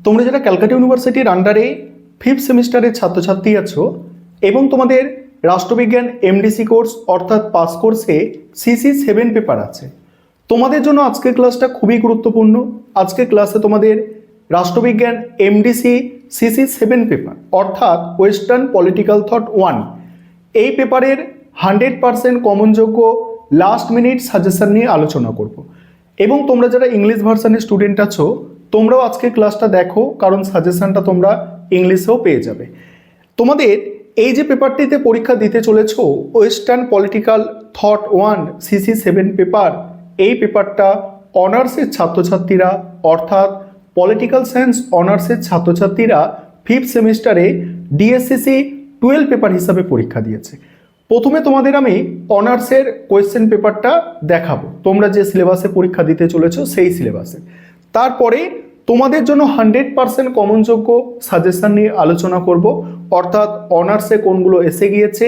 তোমরা যারা ক্যালকাটা ইউনিভার্সিটির আন্ডারে 5th সেমিস্টারের ছাত্রছাত্রী আছো এবং তোমাদের রাষ্ট্রবিজ্ঞান এমডিসি কোর্স অর্থাৎ পাস কোর্সে সিসি 7 পেপার আছে, তোমাদের জন্য আজকের ক্লাসটা খুবই গুরুত্বপূর্ণ। আজকের ক্লাসে তোমাদের রাষ্ট্রবিজ্ঞান এমডিসি সিসি 7 পেপার অর্থাৎ ওয়েস্টার্ন পলিটিক্যাল থট 1 এই পেপারের 100% কমনযোগ্য লাস্ট মিনিট সাজেশন নিয়ে আলোচনা করব। এবং তোমরা যারা ইংলিশ ভার্সানের স্টুডেন্ট আছো তোমরাও আজকে ক্লাসটা দেখো, কারণ সাজেশনটা তোমরা ইংলিশেও পেয়ে যাবে। তোমাদের এই যে পেপারটিতে পরীক্ষা দিতে চলেছ western political thought 1 CC 7 paper, এই পেপারটা অনার্সের ছাত্রছাত্রীরা অর্থাৎ পলিটিক্যাল সায়েন্স অনার্সের ছাত্রছাত্রীরা 5th সেমিস্টারে ডিএসসিসি 12 পেপার হিসাবে পরীক্ষা দিয়েছে। প্রথমে তোমাদের আমি অনার্সের কোয়েশ্চেন পেপারটা দেখাবো, তোমরা যে সিলেবাসে পরীক্ষা দিতে চলেছো সেই সিলেবাসে। তারপরে তোমাদের জন্য 100% কমনযোগ্য সাজেশন নিয়ে আলোচনা করব, অর্থাৎ অনার্সে কোনগুলো এসে গিয়েছে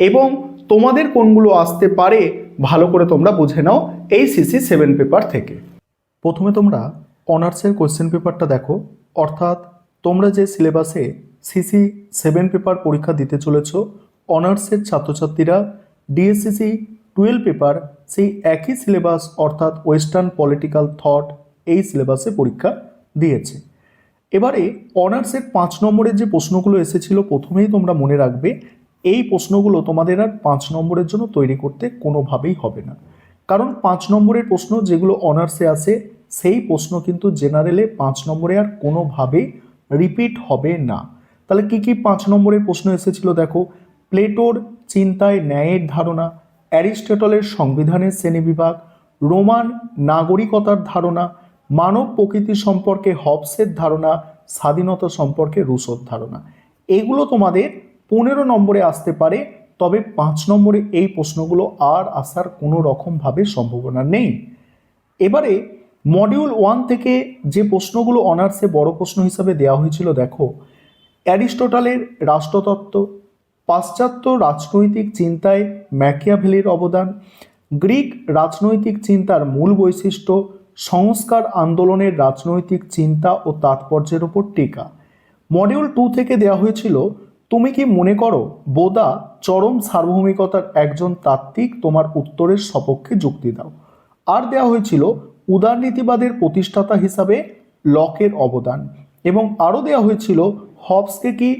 এবং তোমাদের কোনগুলো আসতে পারে ভালো করে তোমরা বুঝে নাও এই সিসি 7 পেপার থেকে। প্রথমে তোমরা অনার্সের কোয়েশ্চেন পেপারটা দেখো, অর্থাৎ তোমরা যে সিলেবাসে সিসি 7 পেপার পরীক্ষা দিতে চলেছো অনার্সের ছাত্রছাত্রীরা ডিএসসিসি 12 পেপার সেই একই সিলেবাস অর্থাৎ ওয়েস্টার্ন পলিটিক্যাল থট এই সিলেবাসে পরীক্ষা দিয়েছে। এবারে অনার্সের 5 নম্বরের যে প্রশ্নগুলো এসেছিল প্রথমেই তোমরা মনে রাখবে এই প্রশ্নগুলো তোমাদের আর 5 নম্বরের জন্য তৈরি করতে কোনোভাবেই হবে না, কারণ 5 নম্বরের প্রশ্ন যেগুলো অনার্সে আসে সেই প্রশ্ন কিন্তু জেনারেলে 5 নম্বরে আর কোনোভাবেই রিপিট হবে না। তাহলে কি কি 5 নম্বরের প্রশ্ন এসেছিল দেখো, প্লেটোর চিন্তায় ন্যায়ের ধারণা, অ্যারিস্টটলের সংবিধানের শ্রেণীবিভাগ, রোমান নাগরিকতার ধারণা, মানব প্রকৃতি সম্পর্কে হবসের ধারণা, স্বাধীনতা সম্পর্কে রুশোর ধারণা। এগুলো তোমাদের 15 নম্বরে আসতে পারে, তবে 5 নম্বরে এই প্রশ্নগুলো আর আসার কোনো রকমভাবে সম্ভাবনা নেই। এবারে মডিউল 1 থেকে যে প্রশ্নগুলো অনার্সে বড় প্রশ্ন হিসাবে দেওয়া হয়েছিল দেখো, অ্যারিস্টটলের রাষ্ট্রতত্ত্ব, পাশ্চাত্য রাজনৈতিক চিন্তায় ম্যাকিয়াভেলির অবদান, গ্রিক রাজনৈতিক চিন্তার মূল বৈশিষ্ট্য, সংস্কার আন্দোলনের রাজনৈতিক চিন্তা ও তাৎপর্যের উপর টিকা। মডিউল 2 থেকে দেওয়া হয়েছিল তুমি কি মনে করো বোদা চরম সার্বভৌমিকতার একজন তাত্ত্বিক, তোমার উত্তরের সপক্ষে যুক্তি দাও। আর দেওয়া হয়েছিল উদারনীতিবাদের প্রতিষ্ঠাতা হিসাবে লকের অবদান, এবং আরও দেওয়া হয়েছিল হবসকে কি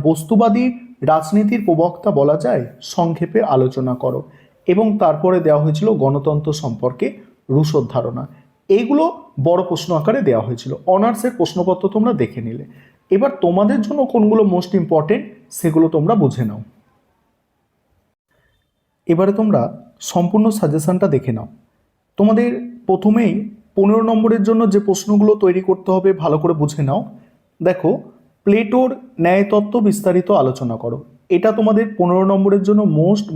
বস্তুবাদী রাজনীতির প্রবক্তা বলা যায়, সংক্ষেপে আলোচনা করো। এবং তারপরে দেওয়া হয়েছিল গণতন্ত্র সম্পর্কে রুশোর ধারণা। এইগুলো বড় প্রশ্ন আকারে দেওয়া হয়েছিল। অনার্সের প্রশ্নপত্র তোমরা দেখে নিলে, এবার তোমাদের জন্য কোনগুলো মোস্ট ইম্পর্টেন্ট সেগুলো তোমরা বুঝে নাও। এবারে তোমরা সম্পূর্ণ সাজেশনটা দেখে নাও। তোমাদের প্রথমেই 15 নম্বরের জন্য যে প্রশ্নগুলো তৈরি করতে হবে ভালো করে বুঝে নাও। দেখো, প্লেটোর ন্যায়তত্ত্ব বিস্তারিত আলোচনা করো। এটা তোমাদের 15 নম্বরের জন্য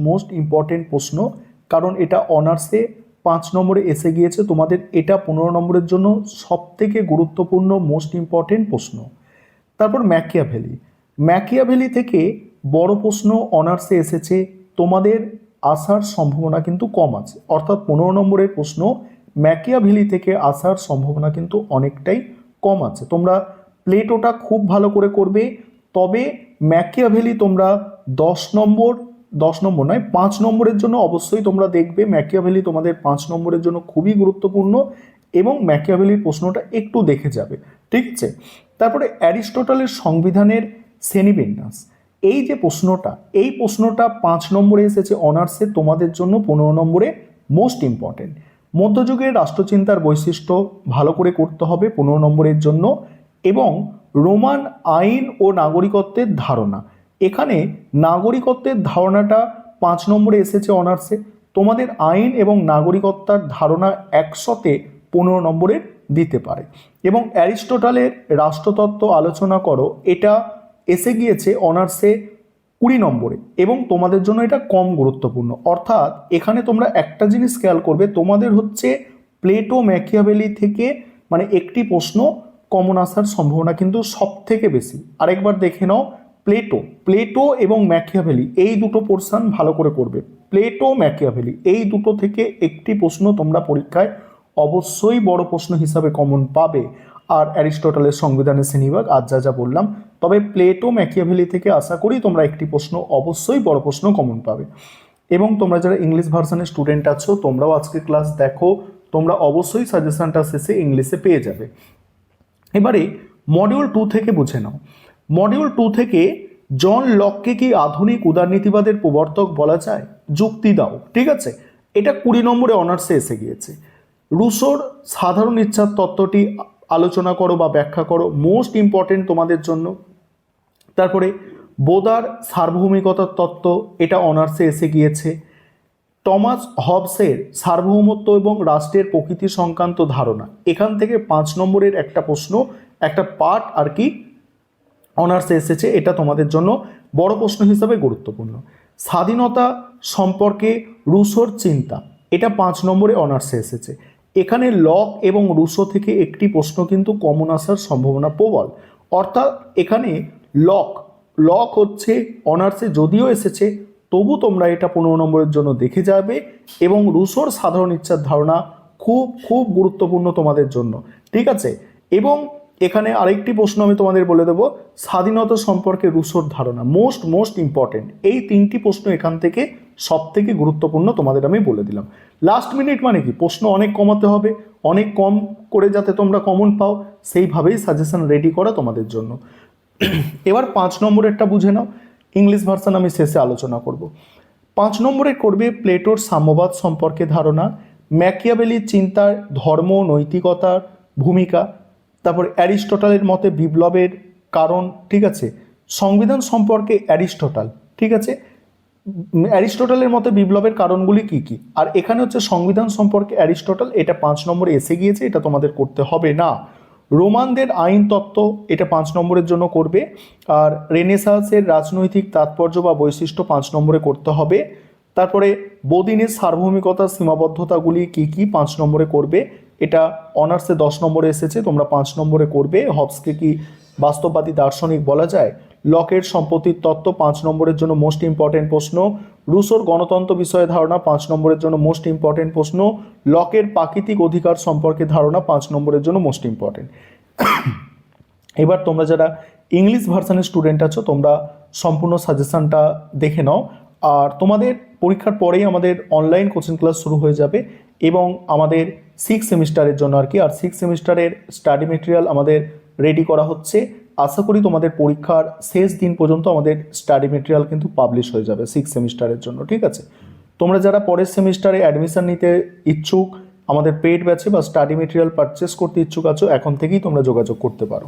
মোস্ট ইম্পর্টেন্ট প্রশ্ন, কারণ এটা অনার্সে 5 নম্বরে এসে গিয়েছে। তোমাদের এটা 15 নম্বরের জন্য সবথেকে গুরুত্বপূর্ণ মোস্ট ইম্পর্টেন্ট প্রশ্ন। তারপর ম্যাকিয়াভেলি থেকে বড় প্রশ্ন অনার্সে এসেছে, তোমাদের আসার সম্ভাবনা কিন্তু কম আছে, অর্থাৎ 15 নম্বরের প্রশ্ন ম্যাকিয়াভেলি থেকে আসার সম্ভাবনা কিন্তু অনেকটাই কম আছে। তোমরা প্লেটোটা খুব ভালো করে করবে, তবে ম্যাকিয়াভেলি তোমরা 10 নম্বর নয় 5 নম্বরের জন্য অবশ্যই তোমরা দেখবে। ম্যাকিয়াভেলি তোমাদের 5 নম্বরের জন্য খুবই গুরুত্বপূর্ণ এবং ম্যাকিয়াভেলির প্রশ্নটা একটু দেখে যাবে, ঠিক আছে। তারপরে অ্যারিস্টটলের সংবিধানের শ্রেণীবিন্যাস, এই যে প্রশ্নটা, এই প্রশ্নটা 5 নম্বরে এসেছে অনার্সে, তোমাদের জন্য 15 নম্বরে মোস্ট ইম্পর্টেন্ট। মধ্যযুগের রাষ্ট্রচিন্তার বৈশিষ্ট্য ভালো করে করতে হবে 15 নম্বরের জন্য, এবং রোমান আইন ও নাগরিকত্বের ধারণা। এখানে নাগরিকত্বের ধারণাটা 5 নম্বরে এসেছে অনার্সে, তোমাদের আইন এবং নাগরিকত্বের ধারণা একসাথে 15 নম্বরের দিতে পারে। এবং অ্যারিস্টটলের রাষ্ট্রতত্ত্ব আলোচনা করো, এটা এসে গিয়েছে অনার্সে 20 নম্বরে, এবং তোমাদের জন্য এটা কম গুরুত্বপূর্ণ। অর্থাৎ এখানে তোমরা একটা জিনিস খেয়াল করবে, তোমাদের হচ্ছে প্লেটো ম্যাকিয়াভেলি থেকে একটি প্রশ্ন কমন আসার সম্ভাবনা কিন্তু সব থেকে বেশি। আরেকবার দেখে নাও, প্লেটো এবং ম্যাকিয়াভেলি এই দুটো পোর্শন ভালো করে করবে। প্লেটো ম্যাকিয়াভেলি এই দুটো থেকে একটি প্রশ্ন তোমরা পরীক্ষায় অবশ্যই বড় প্রশ্ন হিসাবে কমন পাবে। আর অ্যারিস্টটলের সংবিধানের শ্রেণীবিভাগ আজ যা যা বললাম। তবে প্লেটো ম্যাকিয়াভেলি থেকে আশা করি তোমরা একটি প্রশ্ন অবশ্যই বড় প্রশ্ন কমন পাবে। এবং তোমরা যারা ইংলিশ ভার্সনের স্টুডেন্ট আছো তোমরাও আজকে ক্লাস দেখো, তোমরা অবশ্যই সাজেশনটা শেষে ইংলিশে পেয়ে যাবে। এবারে মডিউল 2 থেকে বুঝে নাও। মডিউল 2 থেকে জন লককে কি আধুনিক উদারনীতিবাদের প্রবর্তক বলা যায়? যুক্তি দাও। ঠিক আছে, এটা 20 নম্বরে অনার্সে এসে গিয়েছে। রুশোর সাধারণ ইচ্ছার তত্ত্বটি আলোচনা করো বা ব্যাখ্যা করো, মোস্ট ইম্পর্টেন্ট তোমাদের জন্য। তারপরে বোদার সার্বভৌমিকতার তত্ত্ব, এটা অনার্সে এসে গিয়েছে। টমাস হবসের সার্বভৌমত্ব এবং রাষ্ট্রের প্রকৃতি সংক্রান্ত ধারণা, এখান থেকে 5 নম্বরের একটা প্রশ্ন, একটা পার্ট আর কি অনার্সে এসেছে, এটা তোমাদের জন্য বড় প্রশ্ন হিসাবে গুরুত্বপূর্ণ। স্বাধীনতা সম্পর্কে রুশোর চিন্তা, এটা 5 নম্বরে অনার্সে এসেছে। এখানে লক এবং রুশো থেকে একটি প্রশ্ন কিন্তু কমন আসার সম্ভাবনা প্রবল। অর্থাৎ এখানে লক হচ্ছে অনার্সে যদিও এসেছে, তবু তোমরা এটা 15 নম্বরের জন্য দেখে যাবে। এবং রুশোর সাধারণ ইচ্ছার ধারণা খুব খুব গুরুত্বপূর্ণ তোমাদের জন্য। ঠিক আছে, এবং এখানে আরেকটি প্রশ্ন আমি তোমাদের বলে দেবো, স্বাধীনতা সম্পর্কে রুশোর ধারণা, মোস্ট ইম্পর্টেন্ট। এই 3টি প্রশ্ন এখান থেকে সব থেকে গুরুত্বপূর্ণ তোমাদের আমি বলে দিলাম। লাস্ট মিনিট মানে কি, প্রশ্ন অনেক কমাতে হবে, অনেক কম করে যাতে তোমরা কমন পাও, সেইভাবেই সাজেশন রেডি করা তোমাদের জন্য। এবার 5 নম্বরেরটা বুঝে নাও, ইংলিশ ভার্সন আমি শেষে আলোচনা করব। 5 নম্বরে করবে প্লেটোর সাম্যবাদ সম্পর্কে ধারণা, ম্যাকিয়াভেলির চিন্তার ধর্ম নৈতিকতার ভূমিকা, তারপর অ্যারিস্টটলের মতে বিপ্লবের কারণ। ঠিক আছে, সংবিধান সম্পর্কে অ্যারিস্টটল। ঠিক আছে, অ্যারিস্টটলের মতে বিপ্লবের কারণগুলি কি কি, আর এখানে হচ্ছে সংবিধান সম্পর্কে অ্যারিস্টটল, এটা 5 নম্বরে এসে গিয়েছে, এটা তোমাদের করতে হবে না। রোমানদের আইন তত্ত্ব, এটা 5 নম্বরের জন্য করবে। আর রেনেসাঁসের রাজনৈতিক তাৎপর্য বা বৈশিষ্ট্য 5 নম্বরে করতে হবে। তারপরে বদিনের সার্বভৌমিকতার সীমাবদ্ধতাগুলি কি কি 5 নম্বরে করবে, এটা অনার্সে 10 নম্বরে এসেছে, তোমরা 5 নম্বরে করবে। হবসকে কি বাস্তববাদী দার্শনিক বলা যায়? লকের সম্পত্তির তত্ত্ব 5 নম্বরের জন্য মোস্ট ইম্পর্টেন্ট প্রশ্ন। রুশোর গণতন্ত্র বিষয়ে ধারণা 5 নম্বরের জন্য মোস্ট ইম্পর্টেন্ট প্রশ্ন। লকের প্রাকৃতিক অধিকার সম্পর্কে ধারণা 5 নম্বরের জন্য মোস্ট ইম্পর্টেন্ট। এবার তোমরা যারা ইংলিশ ভার্সনের স্টুডেন্ট আছো তোমরা সম্পূর্ণ সাজেশনটা দেখে নাও। আর তোমাদের পরীক্ষার পরেই আমাদের অনলাইন কোচিং ক্লাস শুরু হয়ে যাবে, এবং আমাদের 6 সেমিস্টারের জন্য আর কি, আর 6 সেমিস্টারের স্টাডি মেটেরিয়াল আমাদের রেডি করা হচ্ছে। আশা করি তোমাদের পরীক্ষার শেষ দিন পর্যন্ত আমাদের স্টাডি মেটেরিয়াল কিন্তু পাবলিশ হয়ে যাবে 6 সেমিস্টারের জন্য। ঠিক আছে, তোমরা যারা পরের সেমিস্টারে অ্যাডমিশন নিতে ইচ্ছুক, আমাদের পেইড ব্যাচে বা স্টাডি মেটেরিয়াল পারচেস করতে ইচ্ছুক আছো, এখন থেকেই তোমরা যোগাযোগ করতে পারো।